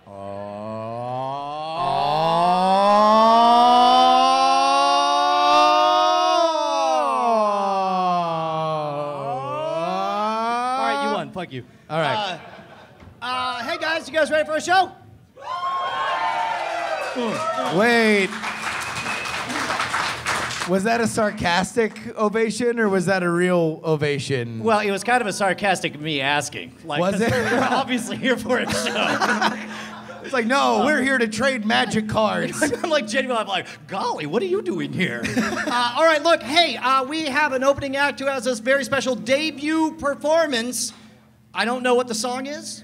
Fuck you. All right. Hey guys, you guys ready for a show? Wait. Was that a sarcastic ovation or was that a real ovation? Well, it was kind of a sarcastic me asking. Like, was it? We're obviously here for a show. It's like, no, we're here to trade magic cards. I'm like, genuinely, I'm like, golly, what are you doing here? All right, look, hey, we have an opening act who has this very special debut performance. I don't know what the song is.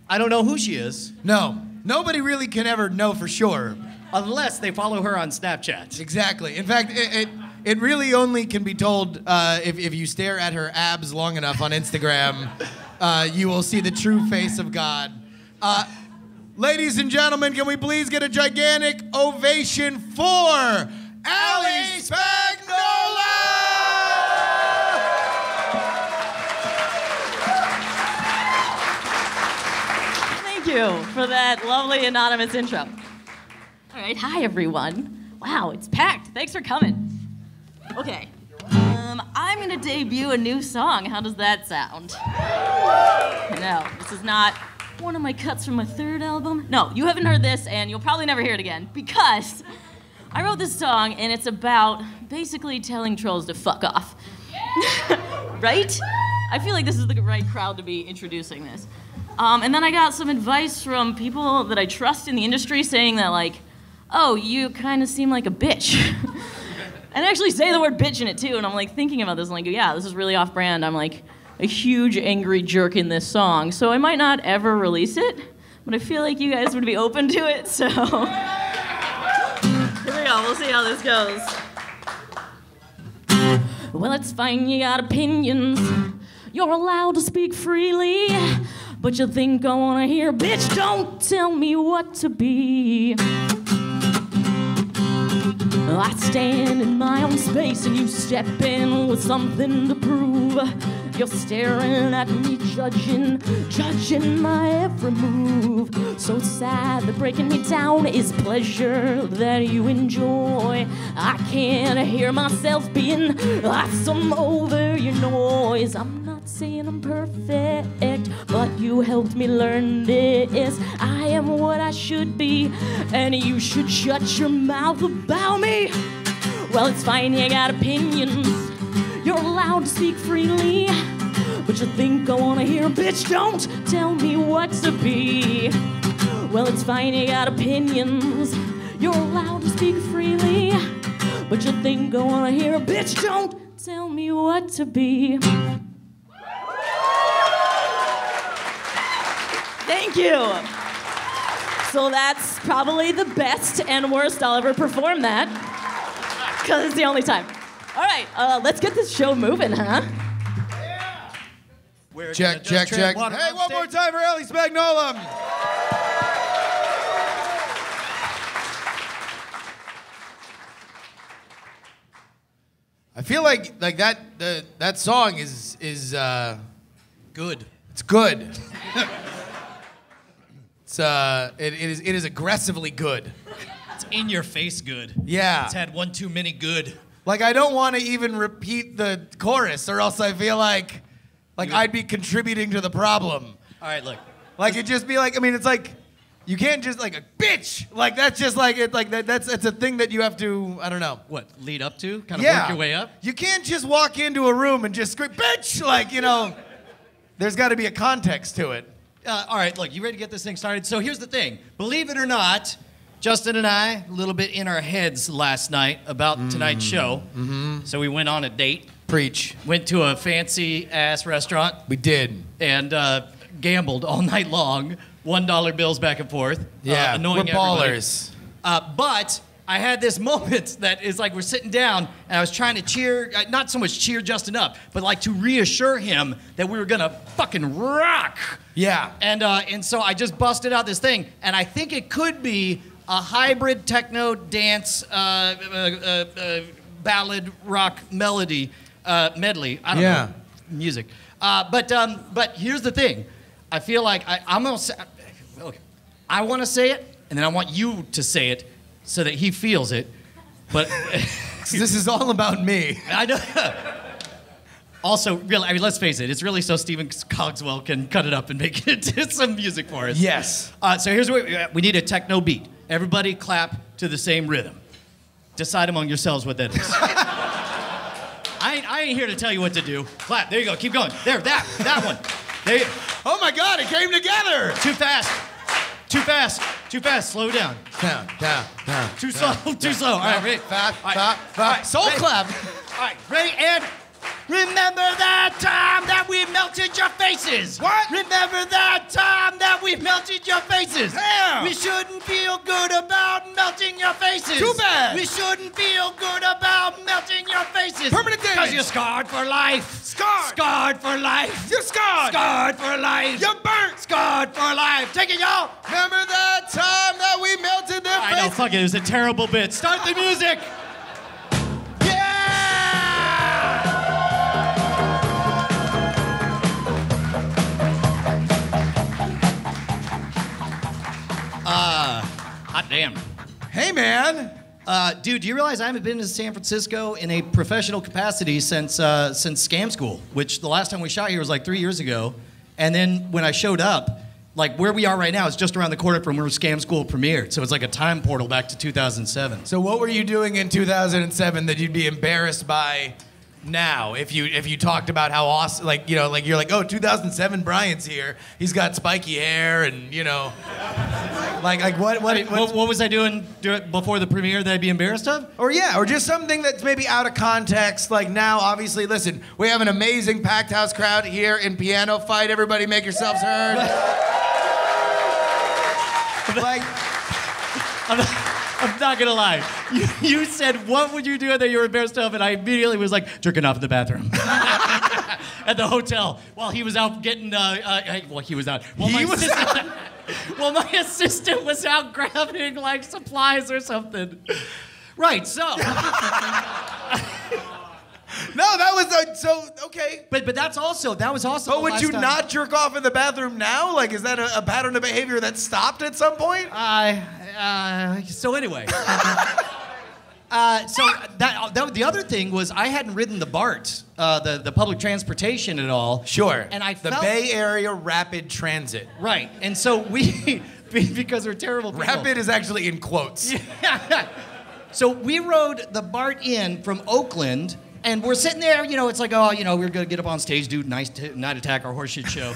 I don't know who she is. No, nobody really can ever know for sure. Unless they follow her on Snapchat. Exactly. In fact, it really only can be told if you stare at her abs long enough on Instagram, you will see the true face of God. Ladies and gentlemen, can we please get a gigantic ovation for Allie Spagnola? Thank you for that lovely anonymous intro. All right, hi everyone. Wow, it's packed. Thanks for coming. Okay, I'm gonna debut a new song. How does that sound? No, this is not one of my cuts from my third album. No, you haven't heard this, and you'll probably never hear it again, because I wrote this song, and it's about basically telling trolls to fuck off. Right? I feel like this is the right crowd to be introducing this. And then I got some advice from people that I trust in the industry saying that, like, oh, you kind of seem like a bitch. And actually say the word bitch in it, too, and I'm, like, thinking about this, and like, yeah, this is really off-brand. I'm, like, a huge angry jerk in this song, so I might not ever release it, but I feel like you guys would be open to it, so here we go, we'll see how this goes. Well, it's fine, you got opinions, you're allowed to speak freely, but you think I wanna hear, bitch, don't tell me what to be. I stand in my own space and you step in with something to prove. You're staring at me, judging my every move. So sad that breaking me down is pleasure that you enjoy. I can't hear myself being awesome over your noise. I'm not saying I'm perfect, but you helped me learn this. I am what I should be, and you should shut your mouth about me. Well, it's fine, you got opinions. You're allowed to speak freely, but you think I wanna hear, bitch, don't tell me what to be. Well, it's fine, you got opinions. You're allowed to speak freely, but you think I wanna hear, bitch, don't tell me what to be. Thank you. So that's probably the best and worst I'll ever perform that, because it's the only time. All right, let's get this show moving, huh? Yeah. Check. Hey, one more time for Allie Spagnola. I feel like that song is Good. It's good. It is aggressively good. It's in your face good. Yeah. It's had one too many good. Like, I don't want to even repeat the chorus, or else I feel like I'd be contributing to the problem. All right, look. Like, it'd just be like, I mean, it's like, you can't just like a bitch. Like, that's just like it. Like that's a thing that you have to, I don't know. What, lead up to? Kind of work your way up? You can't just walk into a room and just scream, bitch! Like, you know, there's got to be a context to it. All right, look, you ready to get this thing started? So here's the thing. Believe it or not, Justin and I, a little bit in our heads last night about tonight's show. Mm-hmm. So we went on a date. Preach. Went to a fancy-ass restaurant. We did. And gambled all night long. $1 bills back and forth. Yeah, annoying we're ballers. But I had this moment that is like we're sitting down and I was trying to cheer, not so much cheer Justin up, but like to reassure him that we were gonna fucking rock. Yeah. And so I just busted out this thing, and I think it could be a hybrid techno dance ballad rock melody medley. I don't know, music. But here's the thing. I feel like I'm I want to say it, and then I want you to say it so that he feels it. But This is all about me. I know. Also, really, I mean, let's face it, it's really so Stephen Cogswell can cut it up and make it into some music for us. Yes. So here's what we need: a techno beat. Everybody clap to the same rhythm. Decide among yourselves what that is. I ain't here to tell you what to do. Clap. There you go. Keep going. There. That one. There you. Oh my God! It came together. Too fast. Too fast. Too fast. Slow down. Down. Too slow. Too slow. All right. Ready? Fast. Soul clap. All right. Ready and. Remember that time that we melted your faces. What? Remember that time that we melted your faces. Damn. We shouldn't feel good about melting your faces. Too bad. We shouldn't feel good about melting your faces. Permanent damage. Because you're scarred for life. Scarred. Scarred for life. You're scarred. Scarred for life. You're burnt. Scarred for life. Take it, y'all. Remember that time that we melted their I know, faces? fuck it. It was a terrible bit. Start the music. Hot damn. Hey, man. Dude, do you realize I haven't been to San Francisco in a professional capacity since Scam School, which the last time we shot here was like 3 years ago. And then when I showed up, like where we are right now is just around the corner from where Scam School premiered. So it's like a time portal back to 2007. So what were you doing in 2007 that you'd be embarrassed by now if you talked about how awesome, like, you know, like you're like, oh, 2007 Brian's here. He's got spiky hair and, you know, like what was I doing before the premiere that I'd be embarrassed of? Or yeah, or just something that's maybe out of context. Like now, obviously, listen, we have an amazing packed house crowd here in PianoFight. Everybody make yourselves heard. Like, I'm not gonna lie. You said, what would you do that you were embarrassed of? And I immediately was like, jerking off in the bathroom. At the hotel while he was out getting, he was out. Well, my assistant was out grabbing, like, supplies or something. Right, so. no, that was okay. But that was also. But would you not jerk off in the bathroom now? Like, is that a pattern of behavior that stopped at some point? So anyway. So the other thing was I hadn't ridden the BART, the public transportation at all. Sure. And I felt, the Bay Area Rapid Transit. Right. And so we, because we're terrible people. Rapid is actually in quotes. Yeah. So we rode the BART in from Oakland, and we're sitting there, you know, it's like, oh, you know, we're going to get up on stage, do Night Attack, our horseshit show.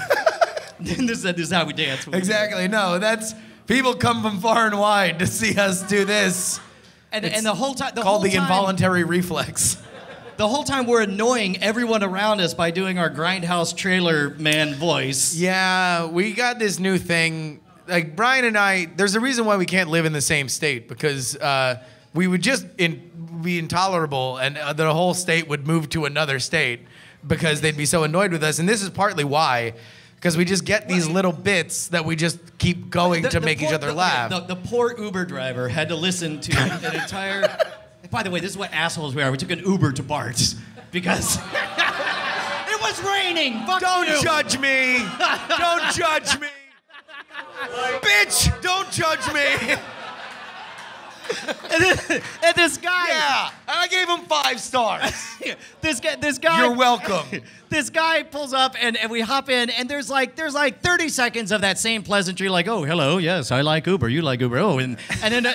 this is how we dance. Exactly. No, that's, people come from far and wide to see us do this. And the whole time, called the involuntary reflex. The whole time we're annoying everyone around us by doing our grindhouse trailer man voice. Yeah, we got this new thing. Like Brian and I, there's a reason why we can't live in the same state, because we would just be intolerable, and the whole state would move to another state because they'd be so annoyed with us. And this is partly why. Because we just get these little bits that we just keep going to make each other laugh. The poor Uber driver had to listen to an entire... By the way, this is what assholes we are. We took an Uber to Bart's because it was raining. Fuck Don't you. judge me. Don't judge me. Bitch, don't judge me. and this guy... Yeah, I gave him 5 stars. This guy... You're welcome. This guy pulls up and we hop in, and there's like 30 seconds of that same pleasantry, like, oh, hello, yes, I like Uber, you like Uber, oh, and then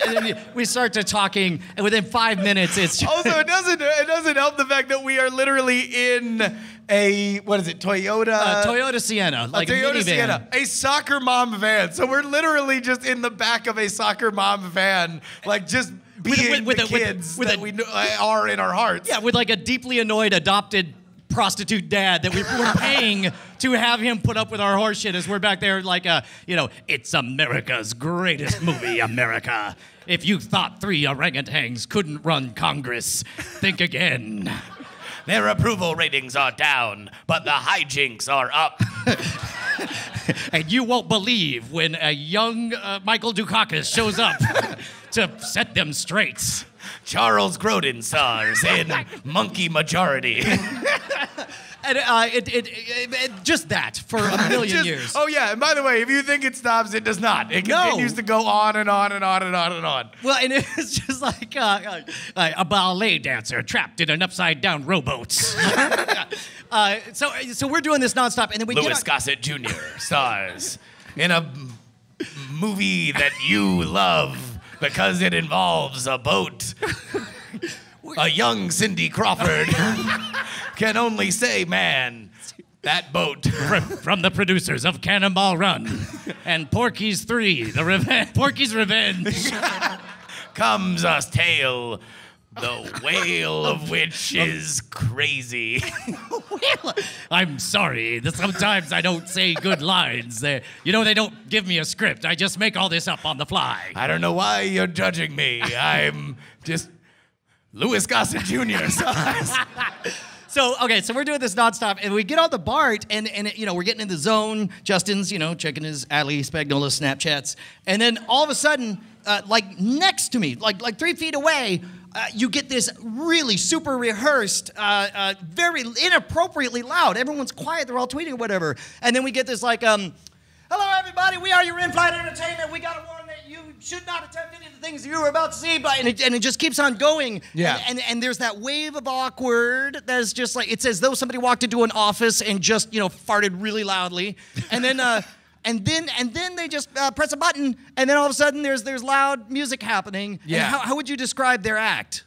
we start to talking, and within 5 minutes, it's just... Also, it doesn't help the fact that we are literally in a, what is it, Toyota? Toyota Sienna, like a Toyota minivan. Sienna, a soccer mom van. So we're literally just in the back of a soccer mom van, like just being the kids that we are in our hearts. Yeah, with like a deeply annoyed adopted prostitute dad that we're paying to have him put up with our horse shit as we're back there like, it's America's greatest movie, America. If you thought 3 orangutans couldn't run Congress, think again. Their approval ratings are down, but the hijinks are up. And you won't believe when a young Michael Dukakis shows up to set them straight. Charles Grodin stars in Monkey Majority. And just that for a million years. Oh yeah, and by the way, if you think it stops, it does not. It continues to go on and on and on and on and on. Well, and it's just like a ballet dancer trapped in an upside-down rowboat. So we're doing this nonstop, and then we Louis Gossett Jr. stars in a movie that you love because it involves a boat. A young Cindy Crawford can only say, man, that boat. From the producers of Cannonball Run and Porky's 3, Porky's Revenge. Comes a tale, the whale of which is crazy. I'm sorry. Sometimes I don't say good lines. They don't give me a script. I just make all this up on the fly. I don't know why you're judging me. I'm just Louis Gossett Jr. So we're doing this nonstop, and we get on the BART, and we're getting in the zone. Justin's, checking his Ali Spagnola Snapchats, and then all of a sudden, like next to me, like 3 feet away, you get this really super rehearsed, very inappropriately loud. Everyone's quiet; they're all tweeting or whatever, and then we get this like, "Hello, everybody. We are your in-flight entertainment. We got to warn that you should not attempt any of the things you were about to see." And it just keeps on going. Yeah. And there's that wave of awkward that's just like, it's as though somebody walked into an office and just, farted really loudly. And then and then they just press a button, and then all of a sudden there's loud music happening. Yeah. And how would you describe their act?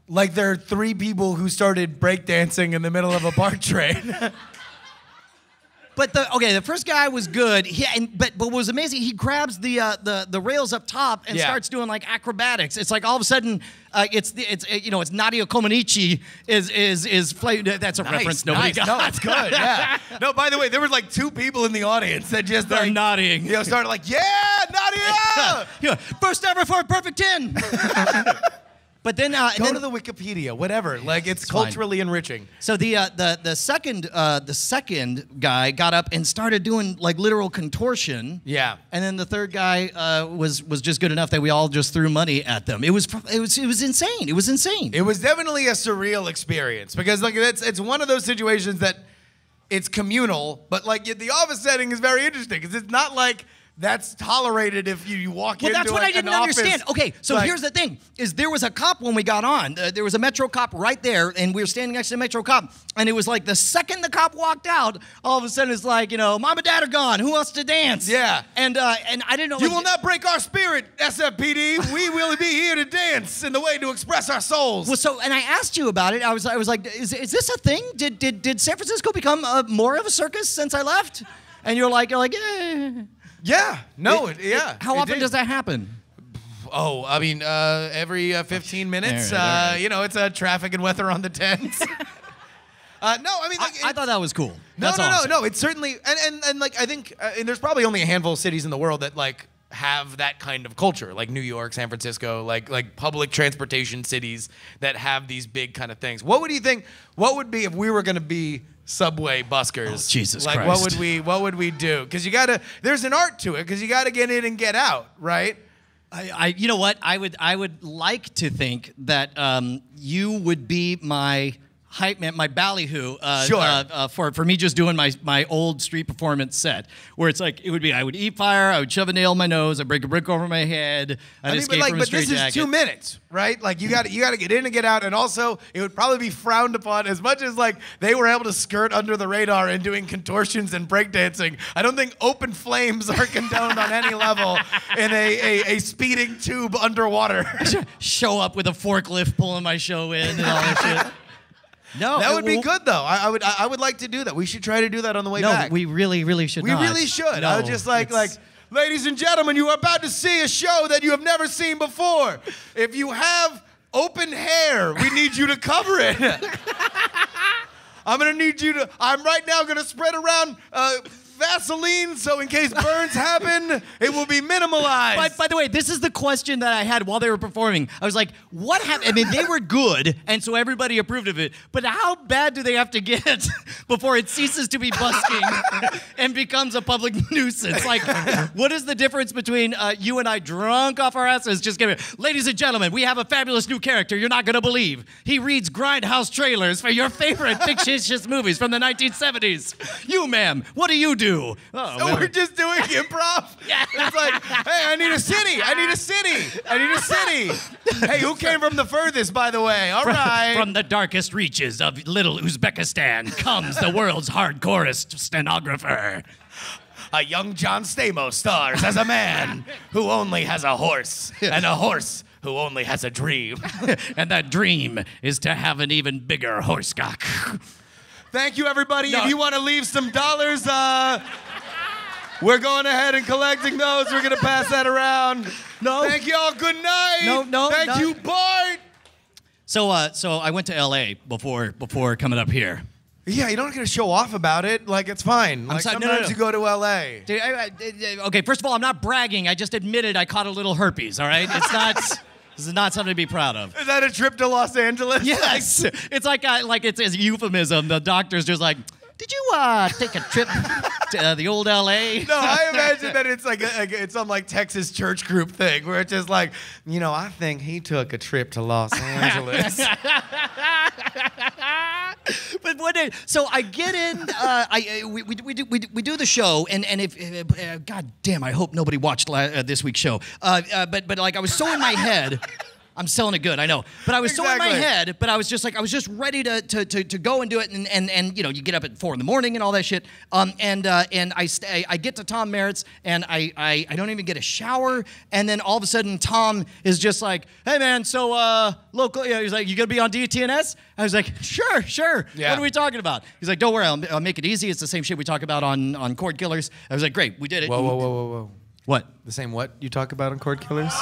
Like there are 3 people who started breakdancing in the middle of a BART train. But the first guy was good. But what was amazing, he grabs the rails up top and starts doing like acrobatics. It's like all of a sudden, it's Nadia Comaneci is that's a reference nobody got. No, it's good. Yeah. No, by the way, there were like 2 people in the audience that just They're nodding. Started like, yeah, Nadia. Yeah, first ever for a perfect 10. But then Go to the Wikipedia, whatever. Like it's culturally enriching. So the second guy got up and started doing like literal contortion. Yeah. And then the third guy was just good enough that we all just threw money at them. It was insane. It was insane. It was definitely a surreal experience because like it's one of those situations that it's communal, but like the office setting is very interesting because it's not like that's tolerated if you walk into that's what I didn't understand. Okay, so here's the thing, is there was a cop when we got on. There was a Metro cop right there, and we were standing next to the Metro cop, and it was like the second the cop walked out, all of a sudden it's like, Mom and Dad are gone. Who wants to dance? Yeah. And I didn't know. You will not break our spirit, SFPD. We will be here to dance in the way to express our souls. Well, and I asked you about it. I was like, is this a thing? Did San Francisco become more of a circus since I left? And you're like, eh. Yeah. No. How often does that happen? Oh, I mean, every 15 minutes. It's traffic and weather on the 10s. No, I mean, like, I thought that was cool. No. It's certainly, and like I think, and there's probably only a handful of cities in the world that like have that kind of culture, like New York, San Francisco, like public transportation cities that have these big kind of things. What would you think? What would be if we were going to be subway buskers? Oh, Jesus like, Christ. What would we do? Because there's an art to it. Because you gotta get in and get out, right? You know what? I would like to think that you would be my hype man, my ballyhoo, for me just doing my old street performance set, where it's like I would eat fire, I would shove a nail in my nose, I'd break a brick over my head, I'd escape from a straight jacket. This is 2 minutes, right? Like you got to get in and get out, and also it would probably be frowned upon as much as like they were able to skirt under the radar and doing contortions and breakdancing. I don't think open flames are condoned on any level in a speeding tube underwater. Show up with a forklift pulling my show in and all that shit. No, that would be good though. I would like to do that. We should try to do that on the way back. No, we really should. We really should. No, I was just like, ladies and gentlemen, you are about to see a show that you have never seen before. If you have open hair, we need you to cover it. I'm right now gonna spread around Vaseline, so in case burns happen, it will be minimalized. But by the way, this is the question that I had while they were performing. I was like, what happened? I mean, they were good, and so everybody approved of it. But how bad do they have to get before it ceases to be busking and becomes a public nuisance? Like, what is the difference between you and I drunk off our asses? Just give it. Ladies and gentlemen, we have a fabulous new character you're not going to believe. He reads grindhouse trailers for your favorite fictitious movies from the 1970s. You, ma'am, what do you do? Oh, so we're just doing improv? Yeah. It's like, hey, I need a city. I need a city. I need a city. Hey, who came from the furthest, by the way? All right. From the darkest reaches of little Uzbekistan comes the world's hardcorest stenographer. A young John Stamos stars as a man who only has a horse, and a horse who only has a dream. And that dream is to have an even bigger horsecock. Thank you, everybody. No. If you want to leave some dollars, we're going ahead and collecting those. We're going to pass that around. No. Thank you all. Good night. No, Thank you, Bart. So I went to L.A. before coming up here. Yeah, you don't get to show off about it. Like, it's fine. Like, sorry, no, sometimes no. you go to L.A. Dude, okay, first of all, I'm not bragging. I just admitted I caught a little herpes, all right? It's not... This is not something to be proud of. Is that a trip to Los Angeles? Yes. It's like it's a euphemism. The doctor's just like, did you take a trip to the old L.A.? No, I imagine that it's like it's some like Texas church group thing where it's just like, you know, I think he took a trip to Los Angeles. But what? So I get in. We do the show, and if God damn, I hope nobody watched this week's show. But like I was so in my head. I'm selling it good, I know. But I was so in my head, but I was just like, I was just ready to go and do it. And you know, you get up at 4 a.m. and all that shit. And I get to Tom Merritt's, and I don't even get a shower. And then all of a sudden, Tom is just like, hey man, so local, he's like, you gonna be on DTNS? I was like, sure. Yeah. What are we talking about? He's like, don't worry, I'll make it easy. It's the same shit we talk about on Cord Killers. I was like, great, we did it. Whoa. What? The same what you talk about on Cord Killers?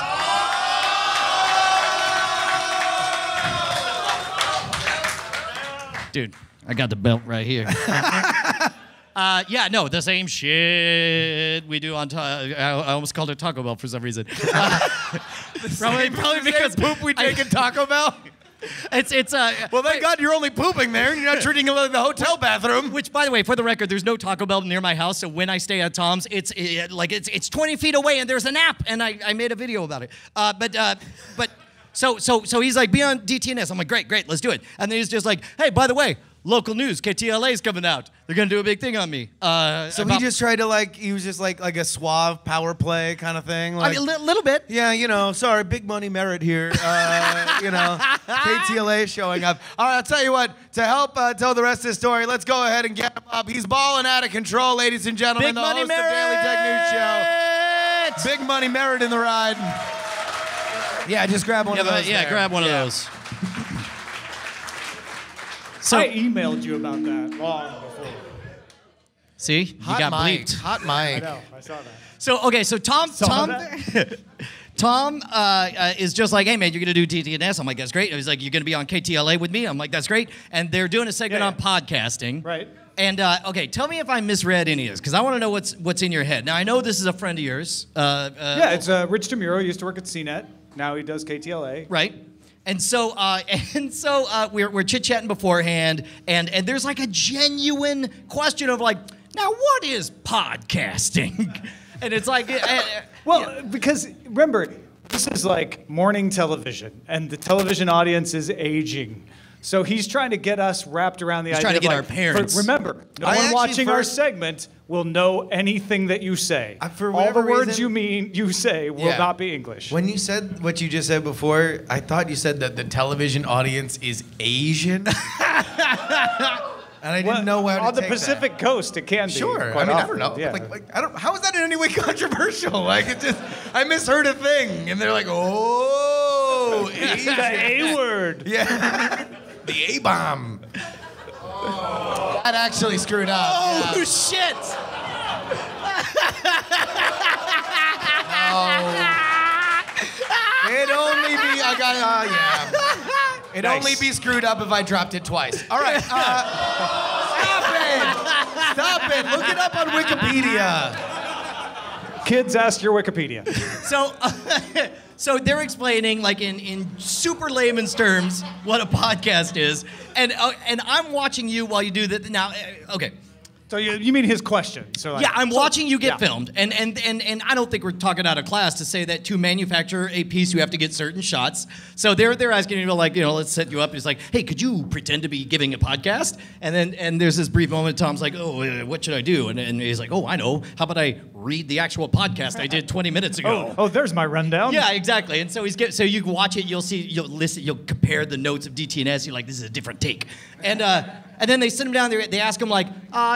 Dude, I got the belt right here. Yeah, no, the same shit we do on. I almost called it Taco Bell for some reason. Probably because poop we take in Taco Bell. It's Well, thank God you're only pooping there. You're not treating it like the hotel bathroom. Which, by the way, for the record, there's no Taco Bell near my house. So when I stay at Tom's, it's 20 feet away, and there's an app, and I made a video about it. But. So he's like, be on DTNS. I'm like, great, let's do it. And then he's just like, hey, by the way, local news, KTLA is coming out. They're gonna do a big thing on me. So he just tried to he was just like a suave power play kind of thing. Like, I mean, a little bit. yeah, you know, sorry, big money Merritt here. You know, KTLA showing up. All right, I'll tell you what, to help tell the rest of the story, let's go ahead and get him up. He's balling out of control, ladies and gentlemen. Big the Money host Merritt. of Daily Tech News Show. Big Money Merritt in the ride. Yeah, just grab one of those. Yeah, there. grab one of those. So I emailed you about that long before. see, you Hot got mic. bleeped. Hot I mic. know, I saw that. So okay, so Tom is just like, hey man, you're gonna do DTNS. I'm like, that's great. He's like, you're gonna be on KTLA with me. I'm like, that's great. And they're doing a segment Yeah, on podcasting. Right. And okay, tell me if I misread any of this, because I want to know what's in your head. Now I know this is a friend of yours. Yeah, it's Rich DeMuro. He used to work at CNET. Now he does KTLA. Right. And so we're chit chatting beforehand, and there's like a genuine question of like, now what is podcasting? And it's like, Well, because remember, this is like morning television, and the television audience is aging. So he's trying to get us wrapped around the idea. trying to of get like, our parents. Remember, no I one actually watching our first- segment will know anything that you say. For All whatever the words reason- you say will Yeah. not be English. When you said what you just said before, I thought you said that the television audience is Asian. And I didn't know how to on the take Pacific Coast, it can be. Sure. quite I often, don't know. Yeah. Like, I don't. How is that in any way controversial? Like, it just, I misheard a thing, and they're like, oh, Asian. the A word. Yeah. The A-bomb. That actually screwed up. oh Yeah. shit! It'd only be, I got, yeah. It'd Nice. only be screwed up if I dropped it twice. All right. Stop it. Stop it. Look it up on Wikipedia. Kids, ask your Wikipedia. So, so they're explaining, like in super layman's terms, what a podcast is, and I'm watching you while you do that. Now, okay. So you mean his question? So like, Yeah, I'm watching you get filmed, and I don't think we're talking out of class to say that to manufacture a piece, you have to get certain shots. So they're asking you to, like, you know, let's set you up. It's like, hey, could you pretend to be giving a podcast? And there's this brief moment. Tom's like, oh, what should I do? And he's like, oh, I know. How about I read the actual podcast I did 20 minutes ago? Oh, there's my rundown. Yeah, exactly. And so so you can watch it. You'll see. You'll listen. You'll compare the notes of DTNS. You're like, this is a different take. And then they sit him down there. They ask him, like,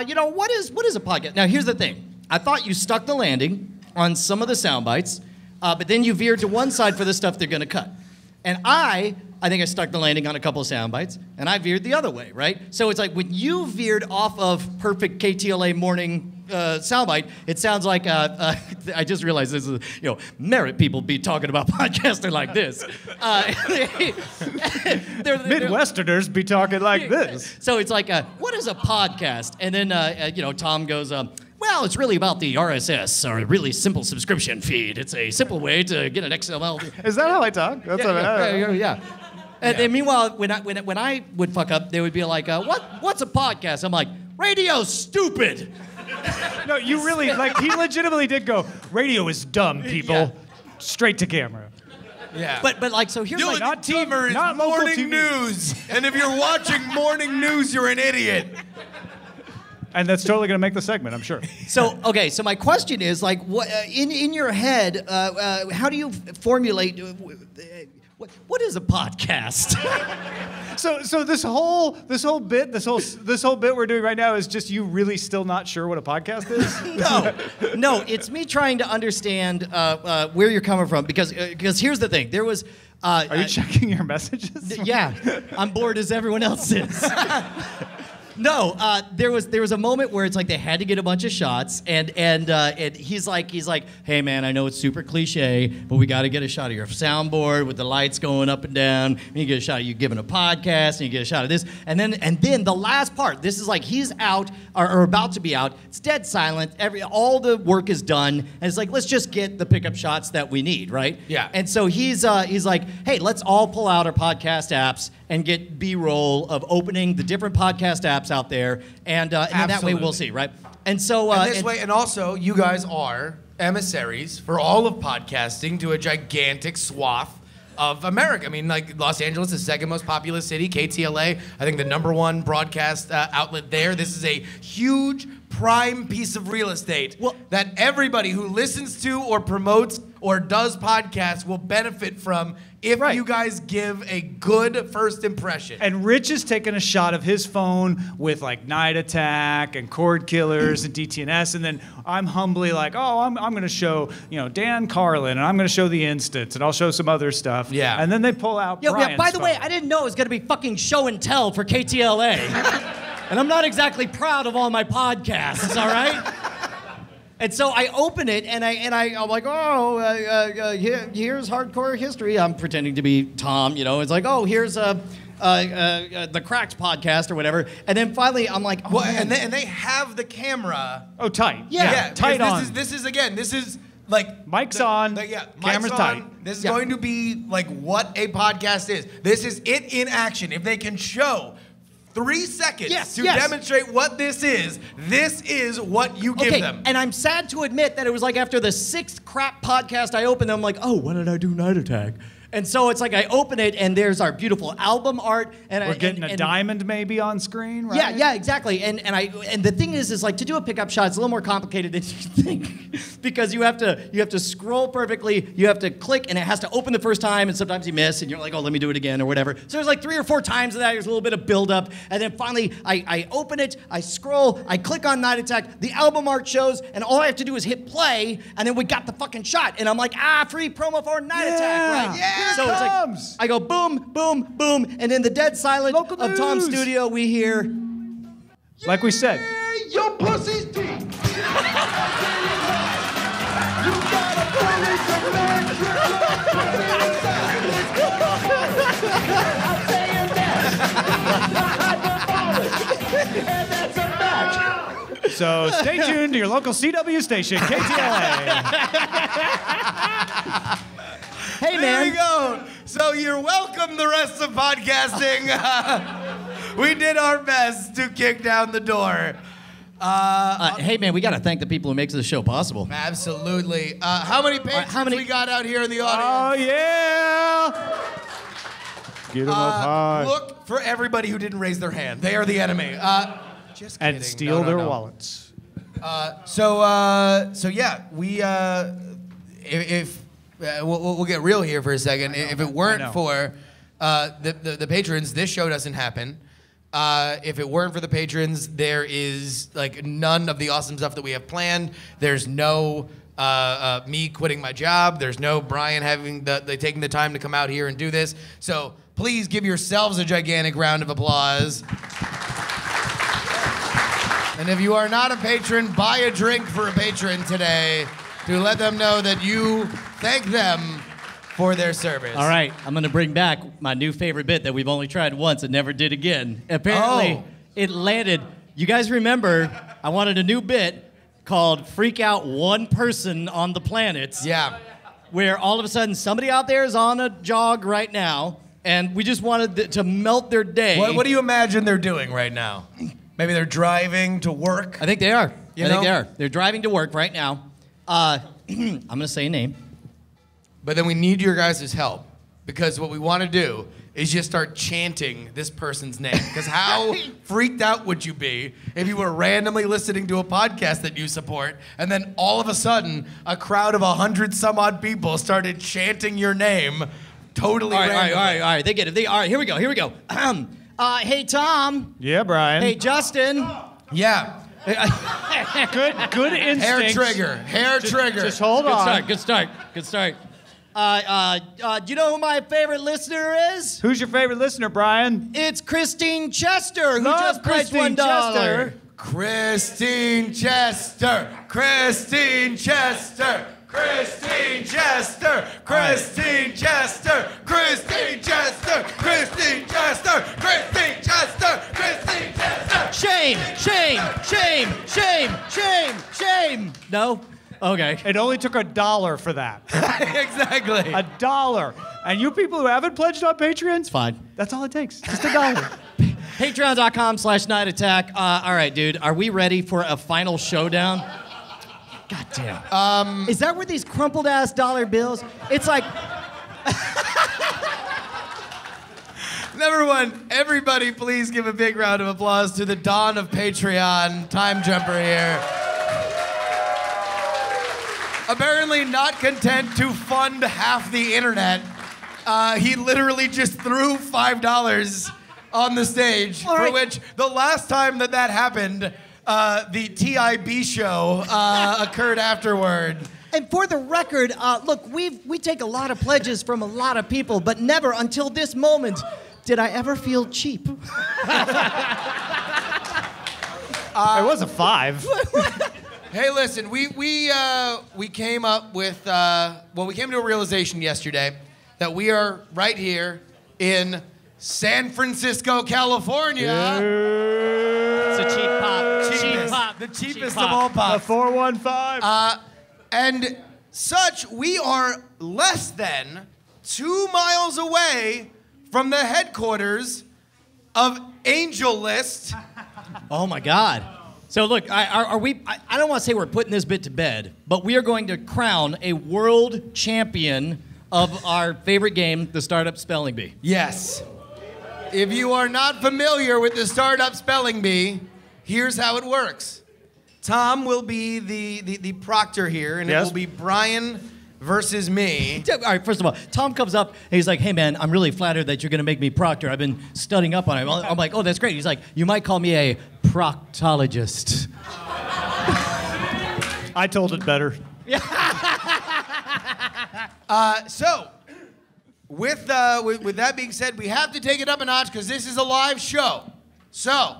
you know, what is a podcast? Now, here's the thing. I thought you stuck the landing on some of the sound bites, but then you veered to one side for the stuff they're going to cut. And I think I stuck the landing on a couple of sound bites, and I veered the other way, right? So it's like when you veered off of perfect KTLA morning soundbite, it sounds like I just realized this is, you know, Merritt people be talking about podcasting like this. Midwesterners be talking like this. So it's like, what is a podcast? And then you know, Tom goes, well, it's really about the RSS, or a really simple subscription feed. It's a simple way to get an XML. Is that how I talk? That's Yeah. And then meanwhile, when I would fuck up, they would be like, what's a podcast? I'm like, radio, stupid. No, you really, like, he legitimately did go, radio is dumb, people. Yeah. Straight to camera. Yeah. But like, so here's like, Not TV, not local morning TV. news. And if you're watching morning news, you're an idiot. And that's totally going to make the segment, I'm sure. So, okay, so my question is, like, what in your head, how do you formulate, what is a podcast? So this whole bit we're doing right now is just you really still not sure what a podcast is? No, it's me trying to understand where you're coming from, because here's the thing. There was... Are you checking your messages? Yeah, I'm bored as everyone else is. No, there was a moment where it's like they had to get a bunch of shots, and he's like, hey man, I know it's super cliche, but we got to get a shot of your soundboard with the lights going up and down. And you get a shot of you giving a podcast, and you get a shot of this, and then the last part. This is like he's out or about to be out. It's dead silent. All the work is done, and it's like, let's just get the pickup shots that we need, right? Yeah. And so he's like, hey, let's all pull out our podcast apps and get B-roll of opening the different podcast apps out there, and then that way we'll see, right? And so and also you guys are emissaries for all of podcasting to a gigantic swath of America. I mean, like, Los Angeles is the second most populous city. KTLA, I think the #1 broadcast outlet there. This is a huge prime piece of real estate that everybody who listens to or promotes or does podcasts will benefit from if you guys give a good first impression. And Rich is taking a shot of his phone with, like, Night Attack and Chord Killers and DTNS, and then I'm humbly like, oh, I'm going to show, you know, Dan Carlin, and I'm going to show The Instance, and I'll show some other stuff. Yeah. And then they pull out Brian's by the way, phone. I didn't know it was going to be fucking show and tell for KTLA. And I'm not exactly proud of all my podcasts, all right? And so I open it, and I'm like, here's Hardcore History. I'm pretending to be Tom, you know. It's like, oh, here's the Cracked podcast or whatever. And then finally, I'm like, oh, and they have the camera. Oh, tight. Yeah, tight on. This is like mic's on, camera's tight. This is going to be like what a podcast is. This is it in action. If they can show 3 seconds to demonstrate what this is what you give them. And I'm sad to admit that it was like after the 6th crap podcast I opened, I'm like, oh, why did I do Night Attack? And so it's like I open it, and there's our beautiful album art. And we're getting a diamond maybe on screen, right? Yeah, exactly. And the thing is like, to do a pickup shot, it's a little more complicated than you think, because you have to scroll perfectly, you have to click, and it has to open the first time, and sometimes you miss, and you're like, oh, let me do it again or whatever. So there's like 3 or 4 times of that. There's a little bit of buildup, and then finally I open it, I scroll, I click on Night Attack, the album art shows, and all I have to do is hit play, and then we got the fucking shot, and I'm like, free promo for Night Attack, right? Yeah. So it's like, I go boom, boom, boom, and in the dead silence of Tom's studio, we hear, like we said, your pussy's deep. You gotta pull it to I'm saying that. And that's a match. So stay tuned to your local CW station, KTLA. Hey, There man. we go. So you're welcome, the rest of podcasting. We did our best to kick down the door. Hey, man, we got to thank the people who makes this show possible. Absolutely. How many patrons we got out here in the Oh, audience? yeah. Get them up high. Look for everybody who didn't raise their hand. They are the enemy. Just kidding. And steal No, their no. wallets. So yeah, we we'll get real here for a second. If it weren't for the patrons, this show doesn't happen. If it weren't for the patrons, there is like none of the awesome stuff that we have planned. There's no me quitting my job. There's no Brian having taking the time to come out here and do this. So please give yourselves a gigantic round of applause. And if you are not a patron, buy a drink for a patron today to let them know that you thank them for their service. All right, I'm gonna bring back my new favorite bit that we've only tried once and never did again. Apparently, it landed. You guys remember, I wanted a new bit called Freak Out One Person on the Planet. Yeah. Where all of a sudden somebody out there is on a jog right now, and we just wanted to melt their day. What do you imagine they're doing right now? Maybe they're driving to work. I think they are. You I think know? they are. They're driving to work right now. I'm gonna say a name. But then we need your guys' help because what we want to do is just start chanting this person's name. Because how freaked out would you be if you were randomly listening to a podcast that you support and then all of a sudden a crowd of 100 some odd people started chanting your name totally All right, randomly? all right. They get it. All right, here we go. Hey, Tom. Yeah, Brian. Hey, Justin. Yeah. Good instinct. Hair trigger. Just hold on. Good start. Do you know who my favorite listener is? Who's your favorite listener, Brian? It's Christine Chester, who Love just pledged Christine $1. Chester. Christine Chester. Christine Chester. Christine Chester. Christine Chester. Christine Chester. Christine Chester. Christine Chester. Christine Chester. Shame. No? Okay. It only took $1 for that. Exactly. $1. And you people who haven't pledged on Patreon, It's fine. that's all it takes. Just $1. Patreon.com/nightattack. All right, dude. Are we ready for a final showdown? God damn. Is that where these crumpled ass dollar bills? It's like. Number one, everybody please give a big round of applause to the Dawn of Patreon time jumper here. Apparently not content to fund half the internet, he literally just threw $5 on the stage, for which the last time that happened, the TIB show occurred afterward. And for the record, look, we take a lot of pledges from a lot of people, but never until this moment did I ever feel cheap. It was a 5. Hey, listen, we came up with, we came to a realization yesterday that we are right here in San Francisco, California. It's a cheap pop. The cheapest Cheap of all The pops. 415. And such, we are less than 2 miles away from the headquarters of Angel List. Oh my God. So look, are we? I don't want to say we're putting this bit to bed, but we are going to crown a world champion of our favorite game, the Startup Spelling Bee. Yes. If you are not familiar with the Startup Spelling Bee, here's how it works. Tom will be the proctor here, and it Yes. will be Brian versus me. All right, first of all, Tom comes up and he's like, hey man, I'm really flattered that you're going to make me proctor. I've been studying up on it. I'm like, oh, that's great. He's like, you might call me a proctologist. I told it better. So, with that being said, we have to take it up a notch because this is a live show. So,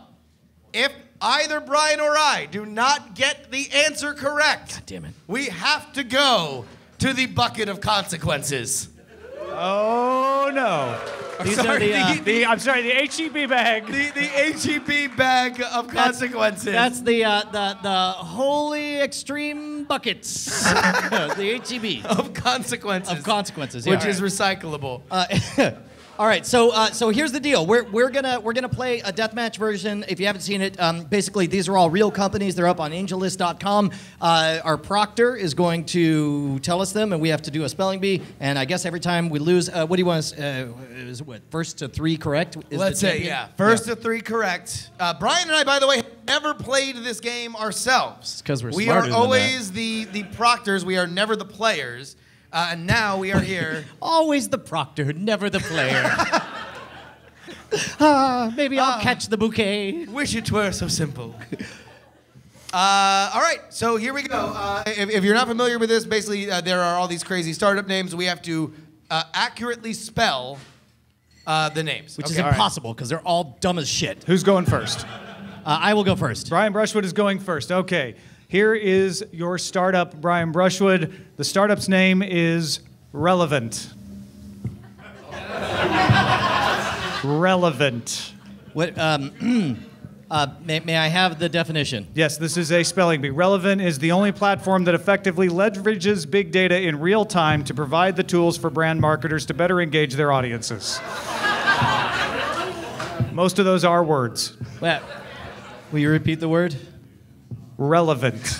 if either Brian or I do not get the answer correct, God damn it. we have to go to the bucket of consequences. Oh, no. These are the I'm sorry, the HEB bag. The HEB bag of consequences. That's the holy extreme buckets. The HEB of consequences. of consequences, Which yeah. is recyclable. All right, so here's the deal. We're gonna play a deathmatch version. If you haven't seen it, basically these are all real companies. They're up on AngelList.com. Our proctor is going to tell us them, and we have to do a spelling bee. And I guess every time we lose, what do you want us? Is it what, first to 3 correct? Is Let's the say, champion? yeah. First to 3 correct. Brian and I, by the way, have never played this game ourselves. It's 'cause we're We smarter are than always the proctors. We are never the players. And now we are here. Always the proctor, never the player. Maybe I'll catch the bouquet. Wish it were so simple. All right, so here we go. If you're not familiar with this, basically there are all these crazy startup names. We have to accurately spell the names. Which is impossible because they're all dumb as shit. Who's going first? I will go first. Brian Brushwood is going first. Okay. Here is your startup, Brian Brushwood. The startup's name is Relevant. Relevant. What? May I have the definition? Yes, this is a spelling bee. Relevant is the only platform that effectively leverages big data in real time to provide the tools for brand marketers to better engage their audiences. Most of those are words. Well, will you repeat the word? Relevant.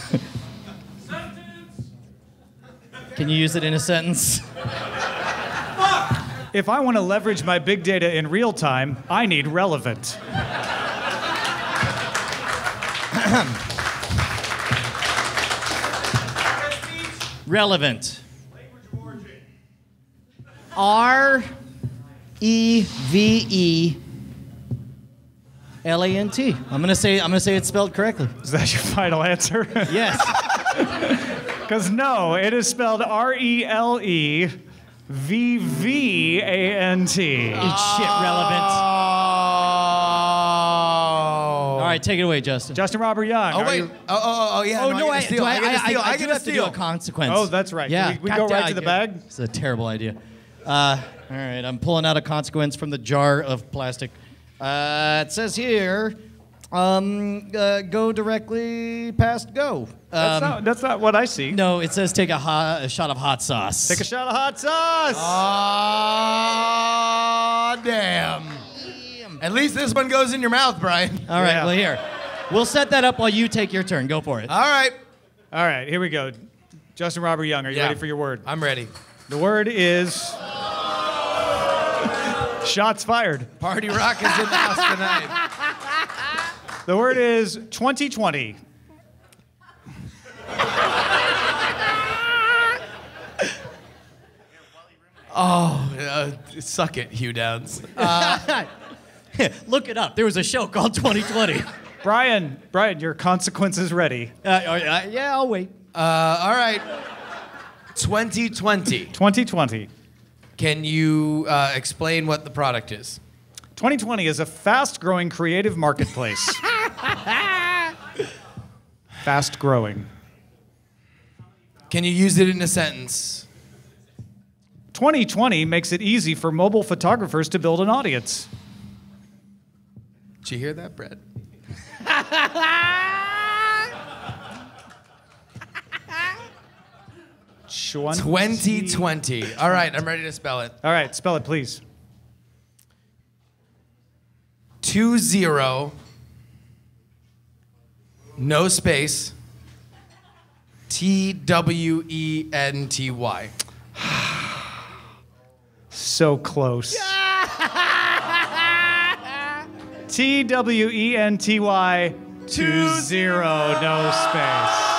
Can you use it in a sentence? If I want to leverage my big data in real time, I need relevant. Relevant. REVELANT. I'm gonna say it's spelled correctly. Is that your final answer? Yes. Because no, it is spelled RELEVVANT. It's shit relevant. All right, take it away, Justin. Justin Robert Young. Oh, are wait. you- Oh, yeah. Oh no, no, I get to steal. I get to steal. I do have to do a consequence. Oh, that's right. Yeah, We go right to the bag? It's a terrible idea. All right, I'm pulling out a consequence from the jar of plastic. It says here, go directly past go. That's not what I see. No, it says take a shot of hot sauce. Take a shot of hot sauce. Oh, damn. At least this one goes in your mouth, Brian. All right, Yeah. well here. We'll set that up while you take your turn. Go for it. All right. All right, here we go. Justin Robert Young, are you Yeah. ready for your word? I'm ready. The word is shots fired. Party Rock is in the house tonight. The word is 2020. Suck it, Hugh Downs. Look it up. There was a show called 2020. Brian, your consequence is ready. Yeah, I'll wait. All right. 2020. 2020. Can you explain what the product is? 2020 is a fast-growing creative marketplace. Fast-growing. Can you use it in a sentence? 2020 makes it easy for mobile photographers to build an audience. Did you hear that, Brett? 2020. All right, I'm ready to spell it. All right, spell it, please. 20, no space, TWENTY. So close. TWENTY 20, no space.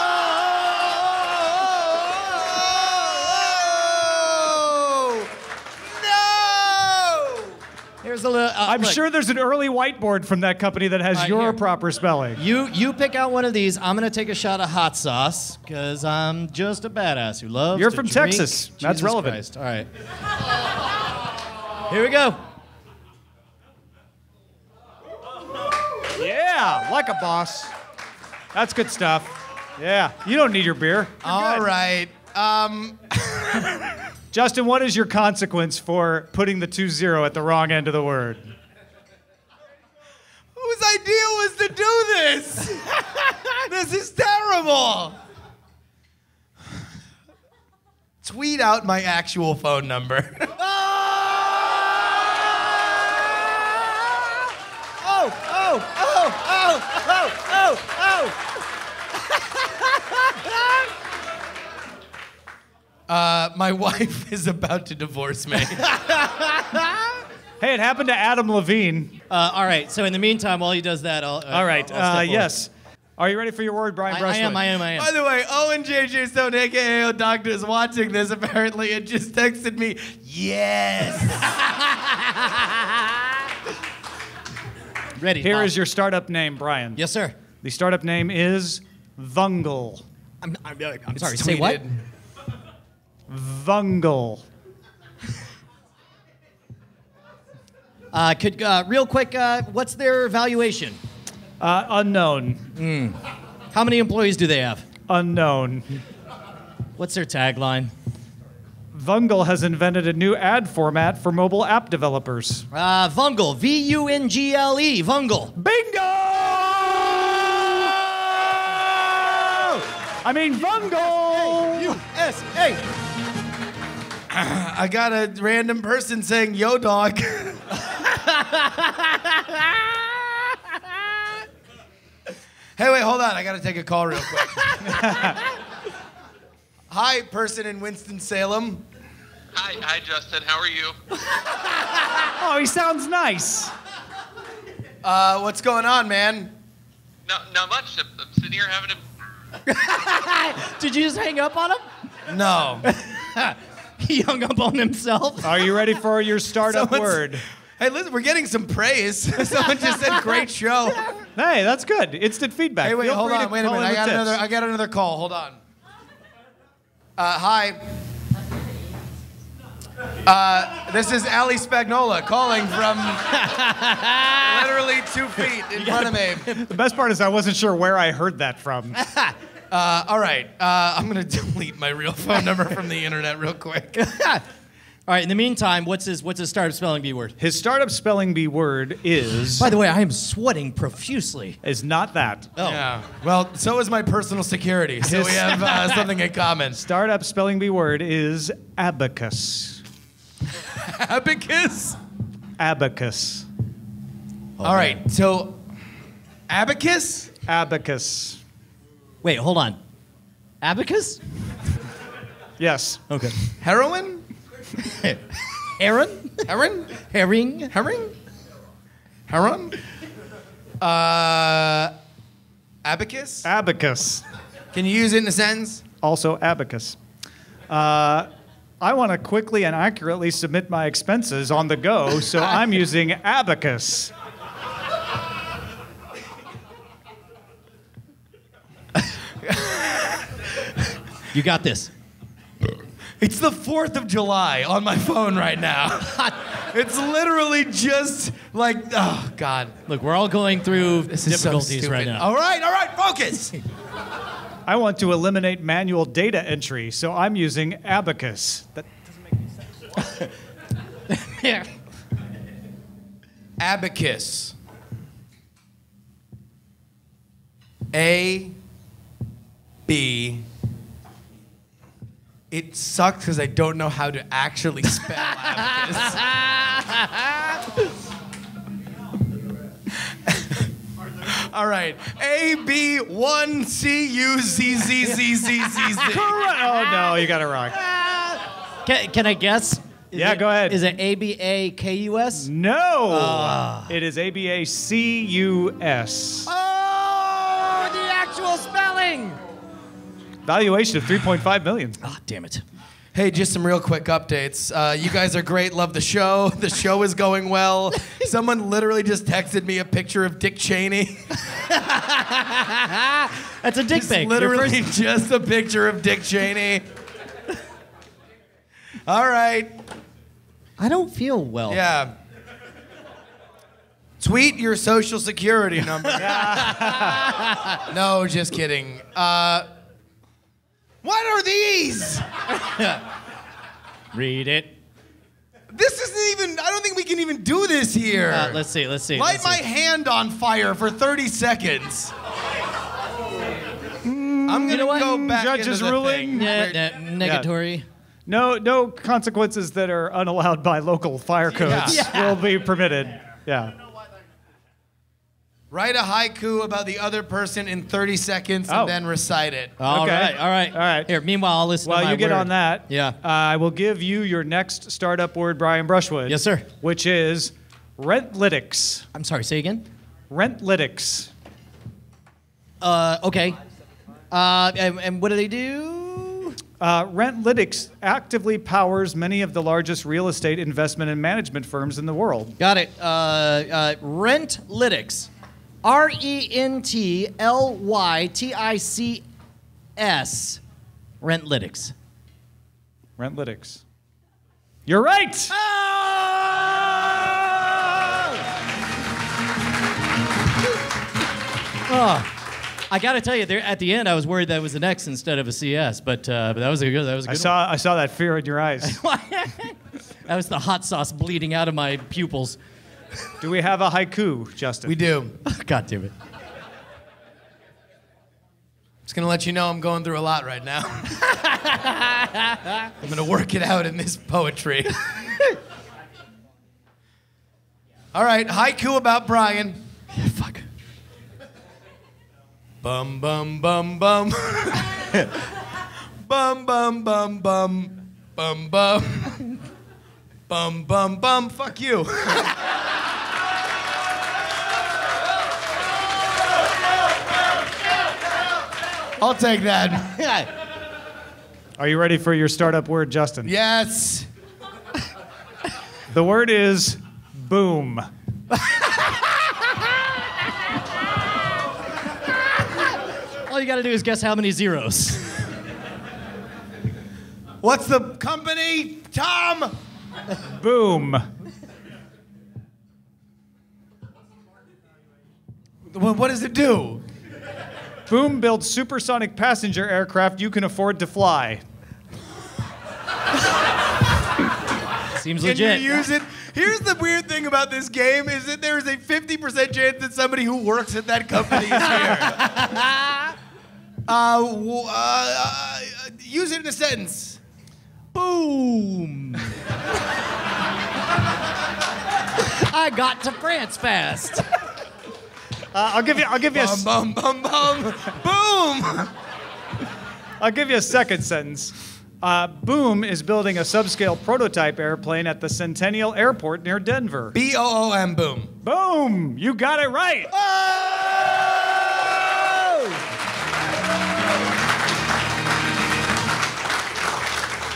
Here's a little. I'm look, sure there's an early whiteboard from that company that has your here. proper spelling. You pick out one of these. I'm gonna take a shot of hot sauce because I'm just a badass who loves. You're to from drink. Texas. That's Jesus relevant. Christ. All right. Here we go. Yeah, like a boss. That's good stuff. Yeah, you don't need your beer. All right. Justin, what is your consequence for putting the 2-0 at the wrong end of the word? Whose idea was to do this? This is terrible. Tweet out my actual phone number. My wife is about to divorce me. Hey, it happened to Adam Levine. All right. So in the meantime, while he does that, I'll. All right. I'll step forward. Yes. Are you ready for your word, Brian Brushwood? I am. By the way, Owen JJ Stone, aka Doctor, is watching this apparently and just texted me, yes. Ready. Here Bob. is your startup name, Brian. Yes, sir. The startup name is Vungle. I'm sorry. Say what? Vungle. Real quick, what's their valuation? Unknown. How many employees do they have? Unknown. What's their tagline? Vungle has invented a new ad format for mobile app developers. Vungle. V-U-N-G-L-E. Vungle. Bingo! I mean, Vungle! U-S-A. I got a random person saying, yo, dog. Hey, wait, hold on. I got to take a call real quick. Hi, person in Winston-Salem. Hi, Justin. How are you? Oh, he sounds nice. What's going on, man? Not much. I'm sitting here having a... Did you just hang up on him? No. He hung up on himself. Are you ready for your startup Someone's- word? Hey, listen, we're getting some praise. Someone just said, great show. Hey, that's good. Instant feedback. Hey, wait, Feel hold free on. to Wait a call minute. in with tips. I got another call. Hold on. Hi. This is Ali Spagnola calling from literally 2 feet in front of me. The best part is I wasn't sure where I heard that from. All right. I'm going to delete my real phone number from the internet real quick. All right. In the meantime, what's his startup spelling bee word? His startup spelling bee word is... By the way, I am sweating profusely. is not that. Oh. Yeah. Well, so is my personal security, so we have something in common. Startup spelling bee word is abacus. Abacus? Abacus. All right, so abacus? Abacus. Wait, hold on. Abacus? Yes. Okay. Heroin? Aaron? Heron? Herring? Herring? Heron? Abacus? Abacus. Can you use it in a sentence? Also abacus. I want to quickly and accurately submit my expenses on the go, so I'm using abacus. You got this. It's the 4th of July on my phone right now. It's literally just like, oh, God. Look, we're all going through This is so difficulties stupid. right now. All right, focus. I want to eliminate manual data entry, so I'm using abacus. That doesn't make any sense. Abacus. A, B. It sucks because I don't know how to actually spell abacus. All right. A-B-1-C-U-Z-Z-Z-Z-Z-Z. Oh, no, you got it wrong. Can I guess? Go ahead. Is it A-B-A-K-U-S? No. It is ABACUS. Oh, the actual spelling! Valuation of $3.5 million. Ah, damn it. Hey, just some real quick updates. You guys are great. Love the show. The show is going well. Someone literally just texted me a picture of Dick Cheney. That's a dick It's pic. literally just a picture of Dick Cheney. All right. I don't feel well. Yeah. Tweet your social security number. No, just kidding. What are these? Read it. This isn't even, I don't think we can even do this here. Let's see. Light my hand on fire for 30 seconds. I'm going to go back Judge's into the ruling. thing. Yeah, negatory. No consequences that are unallowed by local fire codes will be permitted. Yeah. Write a haiku about the other person in 30 seconds and then recite it. All right. Here, meanwhile, I'll listen to my While you get word. on that, Yeah. I will give you your next startup word, Brian Brushwood. Yes, sir. Which is rentlytics. I'm sorry, say again? Rentlytics. Okay. And what do they do? Rentlytics actively powers many of the largest real estate investment and management firms in the world. Got it. Rentlytics. RENTLYTICS. Rentlytics. Rentlytics. You're right! I got to tell you, there at the end, I was worried that was an X instead of a CS, but that was a good. I saw that fear in your eyes. That was the hot sauce bleeding out of my pupils. Do we have a haiku, Justin? We do. God damn it. Just going to let you know I'm going through a lot right now. I'm going to work it out in this poetry. All right, haiku about Brian. Yeah, fuck. Bum, bum, bum, bum. Bum, bum, bum, bum. Bum, bum. Bum, bum, bum. Fuck you. I'll take that. Are you ready for your startup word, Justin? Yes. The word is boom. All you got to do is guess how many zeros. What's the company, Tom? Boom. What does it do? Boom builds supersonic passenger aircraft you can afford to fly. Seems Can legit. you use it? Here's the weird thing about this game is that there is a 50% chance that somebody who works at that company is here. Use it in a sentence. Boom. I got to France fast. I'll give you Bum, bum, bum, bum. Boom. I'll give you a second sentence. Boom is building a subscale prototype airplane at the Centennial Airport near Denver. B-O-O-M, boom. Boom! You got it right.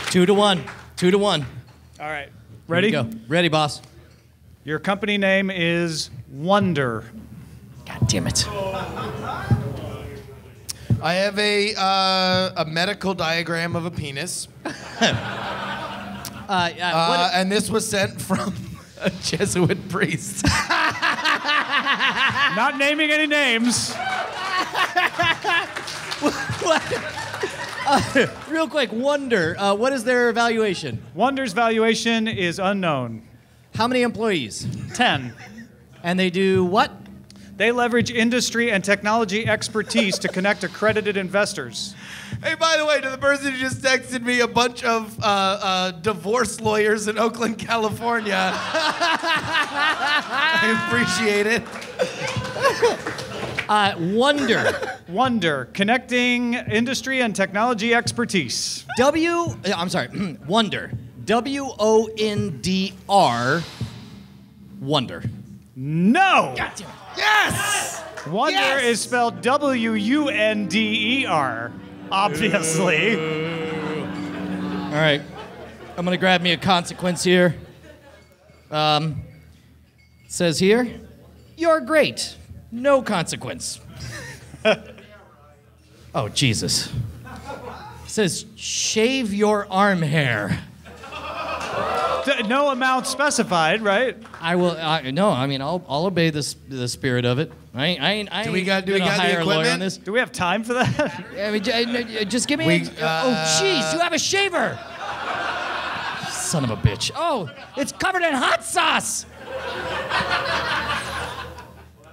Two to one. All right. Here Ready? you go. Ready, boss. Your company name is Wonder. God damn it. I have a medical diagram of a penis. And this was sent from a Jesuit priest. Not naming any names. Real quick, Wonder. What is their evaluation? Wonder's valuation is unknown. How many employees? 10. And they do what? They leverage industry and technology expertise to connect accredited investors. Hey, by the way, to the person who just texted me, a bunch of divorce lawyers in Oakland, California. I appreciate it. Wonder. Connecting industry and technology expertise. Wonder. W-O-N-D-R. Wonder. No! God damn it. Yes! Wonder Yes! is spelled W-U-N-D-E-R. Obviously. All right. I'm going to grab me a consequence here. It says here, you're great. No consequence. Oh, Jesus. It says, shave your arm hair. No amount specified, right? I will. I'll obey the spirit of it. I ain't Do we got the hire a lawyer on equipment? this. Do we have time for that? I mean, just give me. Oh, jeez, you have a shaver. son of a bitch. Oh, it's covered in hot sauce.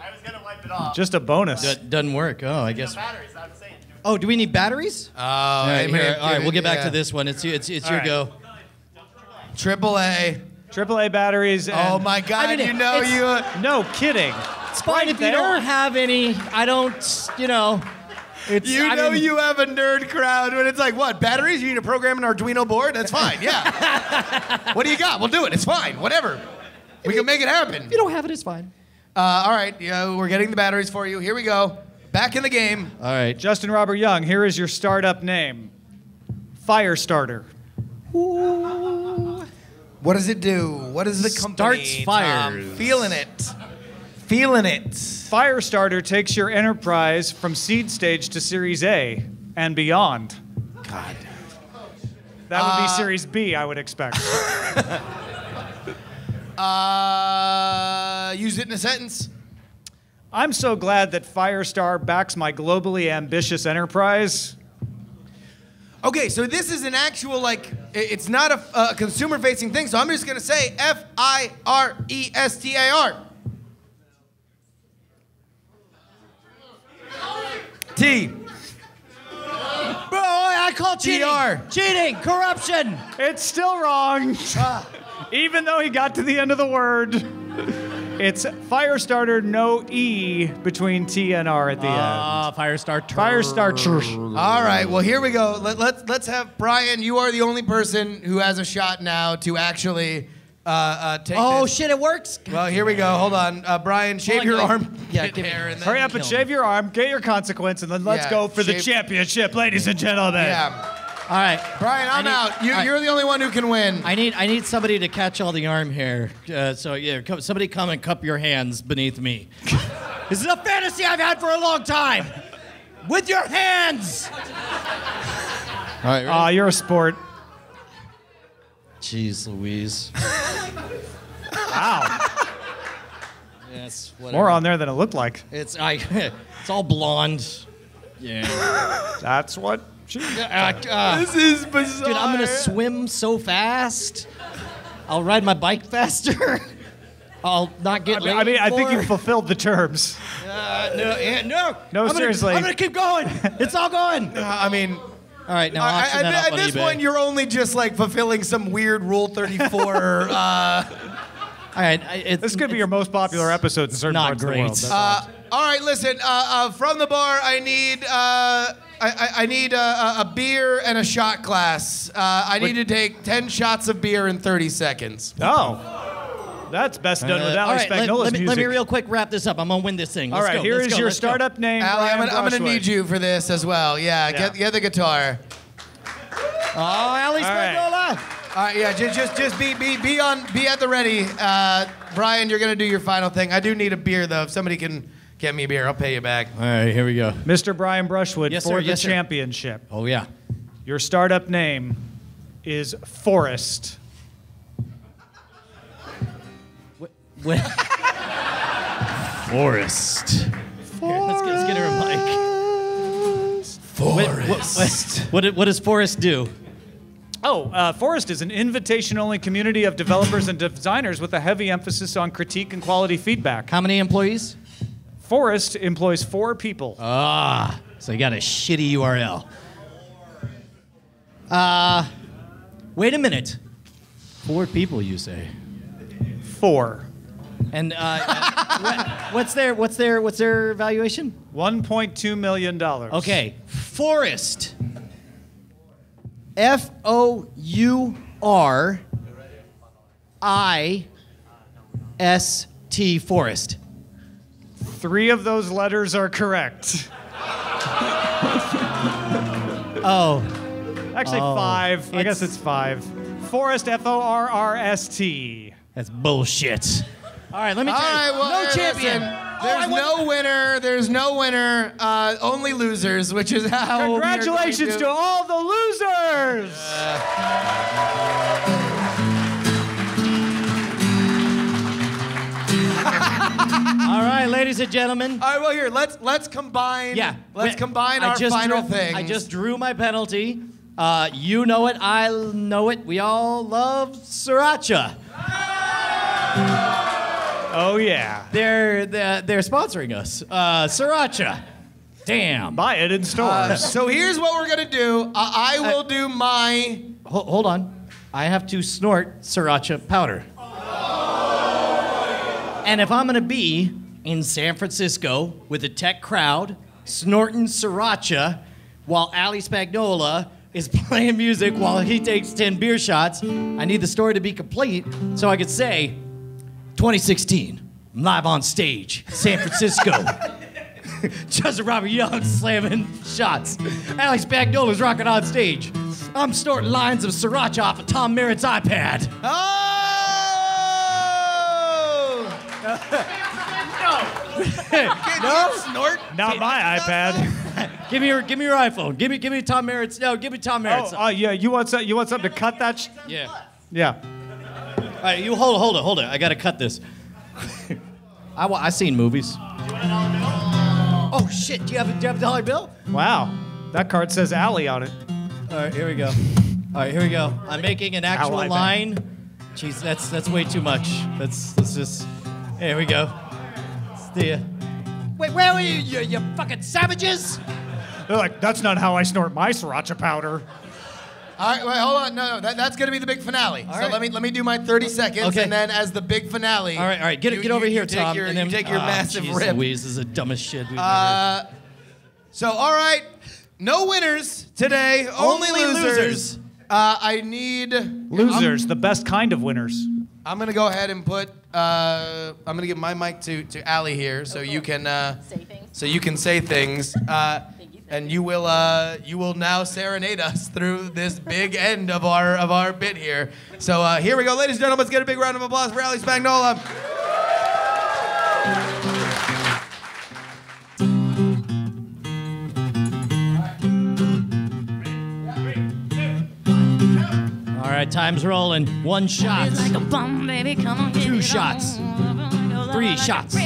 I was gonna wipe it off. Just a bonus. Doesn't work. Oh, I guess. Batteries, I'm saying. Oh, do we need batteries? Oh, All right, hey, here. man, All right, we'll get back yeah. to this one. It's your right. go. AAA. AAA batteries. And Oh my God! I mean, you know it's- you. No kidding. It's fine Right if there. you don't have any. I don't. You know. It's. You I know mean, you have a nerd crowd when it's like, what, batteries? You need to program an Arduino board? That's fine, yeah. What do you got? We'll do it. It's fine. Whatever. We can make it happen. If you don't have it, it's fine. All right, yeah, we're getting the batteries for you. Here we go. Back in the game. All right. Justin Robert Young, here is your startup name. Firestarter. What does it do? What is the company? Starts fires. Tom? Feeling it. Feeling it. Firestarter takes your enterprise from seed stage to Series A and beyond. God. That would be Series B, I would expect. Use it in a sentence. I'm so glad that Firestar backs my globally ambitious enterprise. Okay, so this is an actual, like, it's not a consumer-facing thing, so I'm just going to say Firestar. T. Bro, I call cheating. TR. Cheating. Corruption. It's still wrong. Even though he got to the end of the word. It's Firestarter, no E between T and R at the end. Firestarter. Firestarter. All right, well, here we go. Let's have Brian, you are the only person who has a shot now to actually take Oh this. shit! It works. Well, here we go. Hold on. Brian, shave your arm. Yeah, Get give me- hair and then- Hurry up and Kill shave your arm, get your consequence, and then let's Yeah, go for the shave- championship, ladies and gentlemen. Yeah. All right. Brian, I'm out. You're the only one who can win. I need somebody to catch all the arm hair. So yeah, somebody come and cup your hands beneath me. This is a fantasy I've had for a long time. With your hands. All right. Aw, you're a sport. Jeez, Louise. Wow. Yes. Whatever. More on there than it looked like. It's all blonde. Yeah. That's what she... This is bizarre. Dude, I'm gonna swim so fast. I'll ride my bike faster. I'll not get late. I think more. you fulfilled the terms. No. No, seriously. I'm gonna keep going. It's all going. I mean, All right, now auction that up at on this eBay. point, you're only just like fulfilling some weird Rule 34. All right, This could be your most popular episode in certain not parts great. of the world. All right, listen. From the bar, I need I need a beer and a shot glass. I need to take 10 shots of beer in 30 seconds. That's best done with all Ali right, Spagnola's let me music. real quick wrap this up. I'm gonna win this thing. All Let's right, go, here let's is go, your let's go. startup name, Allie, Brian I'm gonna Brushwood. need you for this as well. Yeah, Yeah. get the guitar. Oh, Ali All right. Spagnola. All right, yeah, just be at the ready. Brian, you're gonna do your final thing. I do need a beer though. If somebody can get me a beer, I'll pay you back. All right, here we go. Mr. Brian Brushwood Yes, for sir, the yes, sir. championship. Oh yeah. Your startup name is Forrest. What? Forest. Here, let's get her a mic. Forest. What does Forest do? Oh, Forrest is an invitation-only community of developers and designers with a heavy emphasis on critique and quality feedback. How many employees? Forrest employs 4 people. So you got a shitty URL. Wait a minute. 4 people, you say? 4. And what's their valuation? $1.2 million. Okay, Forest. Forist. Forest. 3 of those letters are correct. Oh. Actually, 5. I guess it's 5. Forrest, Forrst. That's bullshit. All right, let me All tell you. right, well, no champion. There's no winner. There's no winner. Only losers, which is how. we are going Congratulations to all the losers! All right, ladies and gentlemen. All right, well, here, let's combine. Yeah. Let's combine our final things. I just drew my penalty. You know it, I know it. We all love sriracha. Oh yeah. They're sponsoring us. Sriracha. Damn. Buy it in stores. So here's what we're gonna do. I will do my. Hold on. I have to snort sriracha powder. And if I'm gonna be in San Francisco with a tech crowd snorting sriracha while Ali Spagnola is playing music while he takes 10 beer shots, I need the story to be complete so I could say, 2016, I'm live on stage, San Francisco. Justin Robert Young slamming shots. Ali Spagnola's rocking on stage. I'm snorting lines of sriracha off of Tom Merritt's iPad. Oh! No? Snort. Not my iPad. Give me your iPhone. Give me Tom Merritt's. No, give me Tom Merritt's. Oh, yeah. You want something to cut that? Yeah. Yeah. All right, you hold it. I gotta cut this. I seen movies. Oh shit! Do you have a dollar bill? Wow. That card says Alley on it. All right, here we go. I'm making an actual Ow, line. Jeez, that's way too much. Let's just. Here we go. Wait, where were you fucking savages? They're like, that's not how I snort my sriracha powder. All right, wait, hold on. No, that's gonna be the big finale. So right. let me do my 30 seconds, Okay. and then as the big finale. All right. Get over here, Tom. You and then take your massive geez rip. Louise, this is the dumbest shit we've ever. So all right, no winners today, only losers. I need Losers, the best kind of winners. I'm gonna go ahead and put. I'm gonna give my mic to Allie here, so you can say things. And you will now serenade us through this big end of our bit here. So here we go, ladies and gentlemen. Let's get a big round of applause for Ali Spagnola. All right, time's rolling. 1 shot. Like a bomb, baby, come on, 2 shots. 3 shots. 4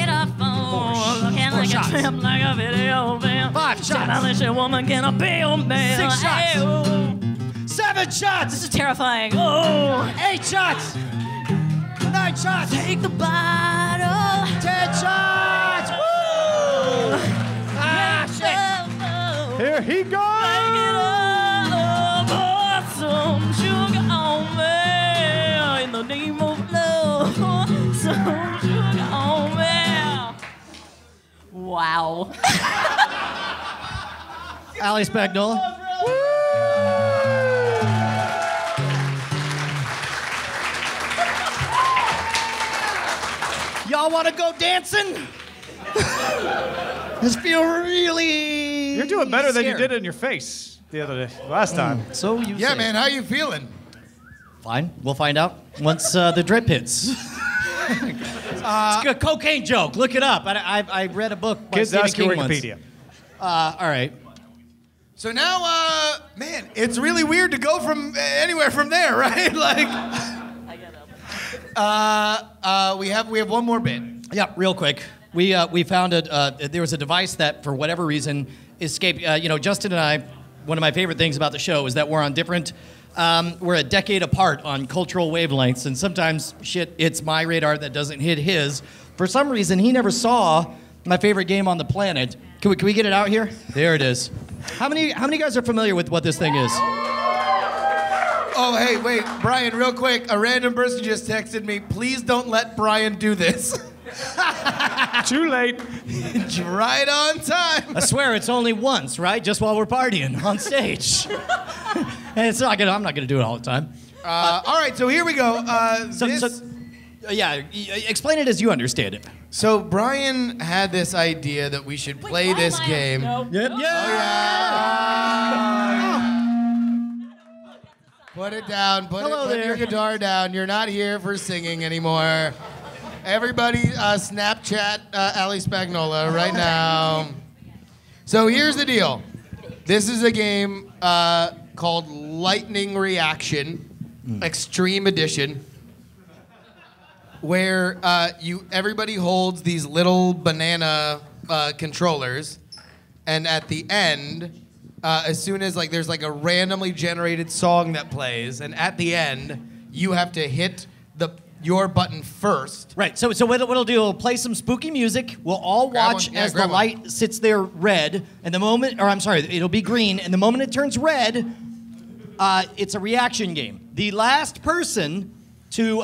shots. 5 shots. Woman, can I be your man? 6 shots. 7 shots. This is terrifying. Oh, 8 shots. 9 shots. take the bottle. 10 shots. Woo! Ah, shit. Here he goes. Some sugar on me in the name of love. Some sugar on me. Wow. Ali Spagnola. Y'all want to go dancing? This feel really. You're doing better than you scared. did in your face the other day, last time. So you Yeah, say. man, how you feeling? Fine. We'll find out once the drip hits. It's a cocaine joke. Look it up. I read a book by Kids, Stephen ask your King once. Wikipedia. All right. So now, man, it's really weird to go from anywhere from there, right? Like, we have one more bit. Yeah, real quick. We found there was a device that, for whatever reason, escaped. Justin and I, one of my favorite things about the show is that we're on different. We're a decade apart on cultural wavelengths, and sometimes shit hits my radar that doesn't hit his. For some reason, he never saw my favorite game on the planet. Can we get it out here? There it is. How many guys are familiar with what this thing is? Oh, hey, wait, Brian, real quick. A random person just texted me. Please don't let Brian do this. Too late. Right on time. I swear it's only once, right? Just while we're partying on stage. And I'm not gonna do it all the time. All right, so here we go. Explain it as you understand it. So Brian had this idea that we should play this game. Yep. Put it down. Put Hello your there. guitar down. You're not here for singing anymore. Everybody, Snapchat Ali Spagnola right now. So here's the deal. This is a game called Lightning Reaction, Extreme Edition, where everybody holds these little banana controllers, and at the end, as soon as like there's like a randomly generated song that plays, and at the end you have to hit your button first. Right. So what it'll do, it'll play some spooky music. We'll all watch as the light sits there red, and the moment, or I'm sorry, it'll be green, and the moment it turns red, it's a reaction game. The last person to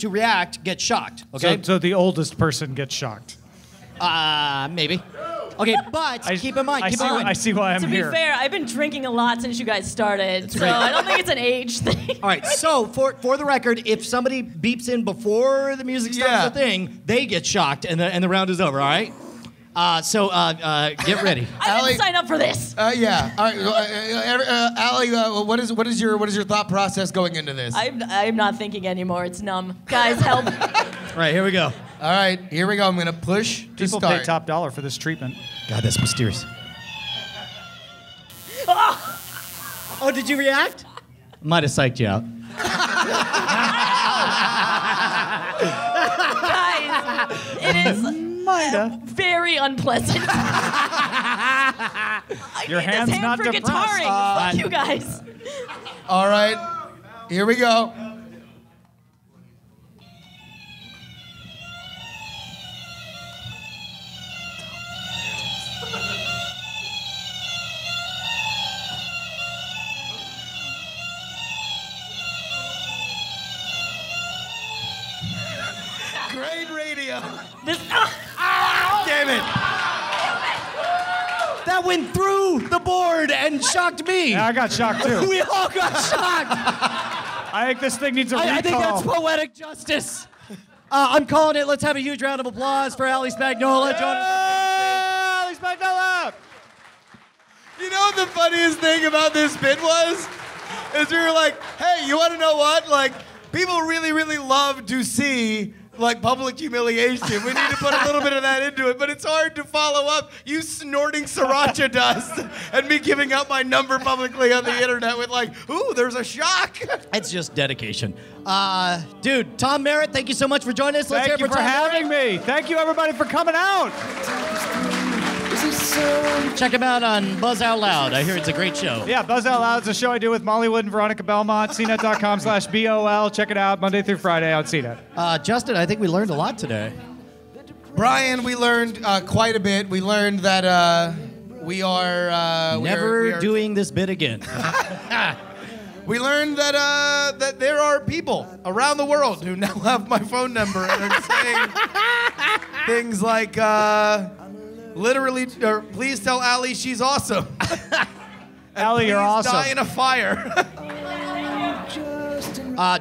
react gets shocked. Okay. So the oldest person gets shocked. Maybe. Okay, but keep in mind. I see why I'm To here. be fair, I've been drinking a lot since you guys started, so I don't think it's an age thing. All right, so for the record, if somebody beeps in before the music starts the thing, they get shocked, and the round is over. All right. Get ready. I didn't sign up for this. Yeah. All right. Allie, what is your thought process going into this? I'm not thinking anymore. It's numb. Guys, help. All right, here we go. All right, here we go. I'm gonna push to People start. pay top dollar for this treatment. God, that's mysterious. Oh, did you react? Might have psyched you out. Guys, it is very unpleasant. Your I need hand's this hand not for depressed. guitaring. Fuck you guys. All right, here we go. Great radio. This. Damn it. That went through the board and shocked me. Yeah, I got shocked too. We all got shocked. I think this thing needs a recall. I think that's poetic justice. I'm calling it. Let's have a huge round of applause for Ali Spagnola. Ali Spagnola! You know what the funniest thing about this bit was? Is we were like, hey, you want to know what? Like, people really, really love to see like public humiliation. We need to put a little bit of that into it, but it's hard to follow up you snorting sriracha dust and me giving out my number publicly on the internet with like, ooh, there's a shock. It's just dedication. Dude, Tom Merritt, thank you so much for joining us. Thank you for having me. Thank you, everybody, for coming out. Check him out on Buzz Out Loud. I hear it's a great show. Yeah, Buzz Out Loud is a show I do with Molly Wood and Veronica Belmont. CNET.com/BOL. Check it out Monday through Friday on CNET. Justin, I think we learned a lot today. Brian, we learned quite a bit. We learned that we are never doing this bit again. We learned that that there are people around the world who now have my phone number and are saying things like, literally, or please tell Allie she's awesome. Allie, you're awesome. Die in a fire.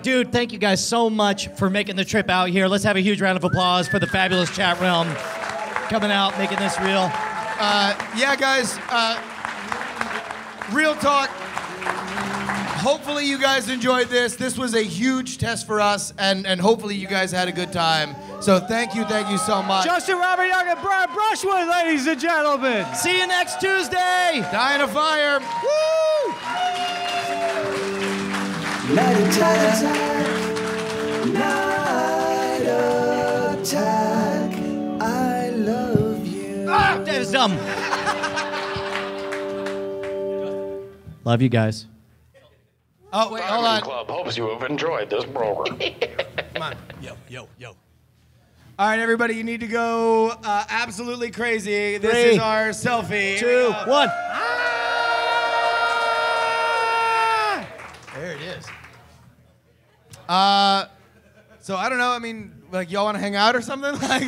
Dude, thank you guys so much for making the trip out here. Let's have a huge round of applause for the fabulous chat realm coming out, making this real. Yeah, guys, real talk. Hopefully you guys enjoyed this. This was a huge test for us, and hopefully you guys had a good time. So thank you so much. Justin Robert Young and Brian Brushwood, ladies and gentlemen. See you next Tuesday. Die in a fire. Woo! Night attack, I love you. Ah, that is dumb. Love you guys. Oh, wait, hold on. Club hopes you have enjoyed this program. Come on. Yo. All right, everybody, you need to go absolutely crazy. This 3, is our selfie. 2, 1. There it is. So I don't know. I mean, like, y'all want to hang out or something? Like.